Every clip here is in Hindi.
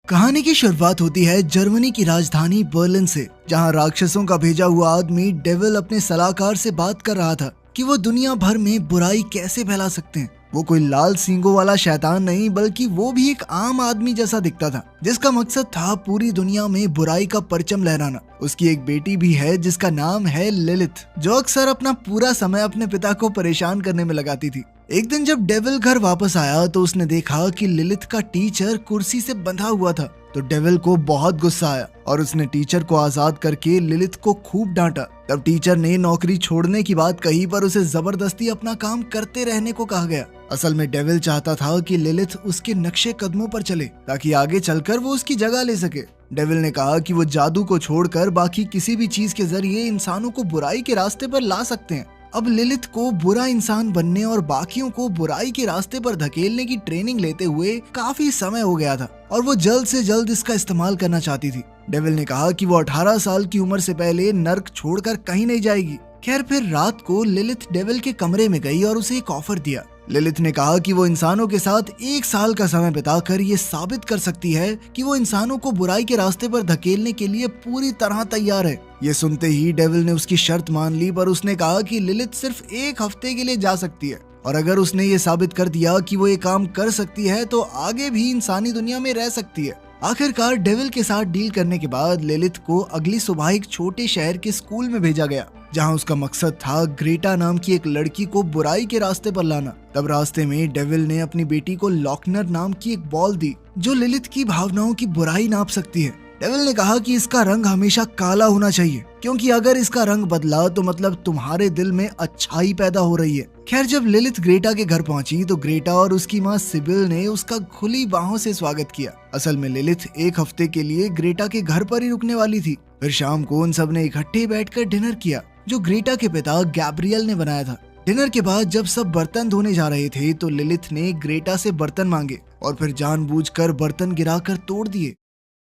कहानी की शुरुआत होती है जर्मनी की राजधानी बर्लिन से, जहां राक्षसों का भेजा हुआ आदमी डेविल अपने सलाहकार से बात कर रहा था कि वो दुनिया भर में बुराई कैसे फैला सकते हैं। वो कोई लाल सींगों वाला शैतान नहीं, बल्कि वो भी एक आम आदमी जैसा दिखता था, जिसका मकसद था पूरी दुनिया में बुराई का परचम लहराना। उसकी एक बेटी भी है जिसका नाम है लिलिथ, जो अक्सर अपना पूरा समय अपने पिता को परेशान करने में लगाती थी। एक दिन जब डेविल घर वापस आया तो उसने देखा कि लिलिथ का टीचर कुर्सी से बंधा हुआ था। तो डेविल को बहुत गुस्सा आया और उसने टीचर को आजाद करके लिलिथ को खूब डांटा। तब टीचर ने नौकरी छोड़ने की बात कही, पर उसे जबरदस्ती अपना काम करते रहने को कहा गया। असल में डेविल चाहता था कि लिलिथ उसके नक्शे कदमों पर चले, ताकि आगे चलकर वो उसकी जगह ले सके। डेविल ने कहा कि वो जादू को छोड़कर बाकी किसी भी चीज के जरिए इंसानों को बुराई के रास्ते पर ला सकते हैं। अब लिलिथ को बुरा इंसान बनने और बाकियों को बुराई के रास्ते पर धकेलने की ट्रेनिंग लेते हुए काफी समय हो गया था, और वो जल्द से जल्द इसका इस्तेमाल करना चाहती थी। डेविल ने कहा कि वो 18 साल की उम्र से पहले नर्क छोड़कर कहीं नहीं जाएगी। खैर, फिर रात को लिलिथ डेविल के कमरे में गई और उसे एक ऑफर दिया। लिलिथ ने कहा कि वो इंसानों के साथ 1 साल का समय बिताकर ये साबित कर सकती है कि वो इंसानों को बुराई के रास्ते पर धकेलने के लिए पूरी तरह तैयार है। ये सुनते ही डेविल ने उसकी शर्त मान ली, पर उसने कहा कि लिलिथ सिर्फ 1 हफ्ते के लिए जा सकती है, और अगर उसने ये साबित कर दिया कि वो ये काम कर सकती है तो आगे भी इंसानी दुनिया में रह सकती है। आखिरकार डेविल के साथ डील करने के बाद लिलिथ को अगली सुबह एक छोटे शहर के स्कूल में भेजा गया, जहां उसका मकसद था ग्रेटा नाम की एक लड़की को बुराई के रास्ते पर लाना। तब रास्ते में डेविल ने अपनी बेटी को लॉकनर नाम की एक बॉल दी, जो लिलिथ की भावनाओं की बुराई नाप सकती है। डेविल ने कहा कि इसका रंग हमेशा काला होना चाहिए, क्योंकि अगर इसका रंग बदला तो मतलब तुम्हारे दिल में अच्छाई पैदा हो रही है। खैर, जब लिलिथ ग्रेटा के घर पहुंची तो ग्रेटा और उसकी माँ सिबिल ने उसका खुली बाहों से स्वागत किया। असल में लिलिथ 1 हफ्ते के लिए ग्रेटा के घर पर ही रुकने वाली थी। फिर शाम को उन सब ने इकट्ठे बैठकर डिनर किया, जो ग्रेटा के पिता गैब्रियल ने बनाया था। डिनर के बाद जब सब बर्तन धोने जा रहे थे तो लिलिथ ने ग्रेटा से बर्तन मांगे और फिर जानबूझकर बर्तन गिराकर तोड़ दिए।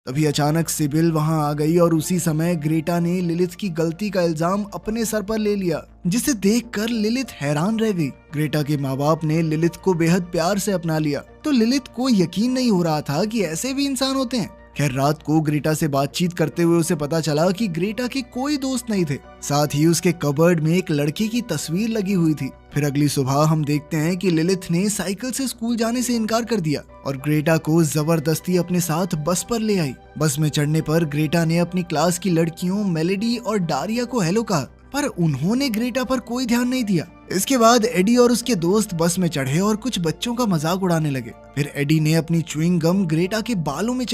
तभी अचानक सिबिल वहां आ गई और उसी समय ग्रेटा ने लिलिथ की गलती का इल्जाम अपने सर पर ले लिया, जिसे देखकर लिलिथ हैरान रह गई। ग्रेटा के माँ बाप ने लिलिथ को बेहद प्यार से अपना लिया, तो लिलिथ को यकीन नहीं हो रहा था कि ऐसे भी इंसान होते हैं। खैर, रात को ग्रेटा से बातचीत करते हुए उसे पता चला कि ग्रेटा के कोई दोस्त नहीं थे, साथ ही उसके कबर्ड में एक लड़के की तस्वीर लगी हुई थी। फिर अगली सुबह हम देखते हैं कि लिलिथ ने साइकिल से स्कूल जाने से इनकार कर दिया और ग्रेटा को जबरदस्ती अपने साथ बस पर ले आई। बस में चढ़ने पर ग्रेटा ने अपनी क्लास की लड़कियों मेलेडी और डारिया को हेलो कहा, पर उन्होंने ग्रेटा पर कोई ध्यान नहीं दिया। इसके बाद एडी और उसके दोस्त बस में चढ़े और कुछ बच्चों का मजाक उड़ाने लगे। फिर एडी ने अपनी च्युइंग गम ग्रेटा के बालों में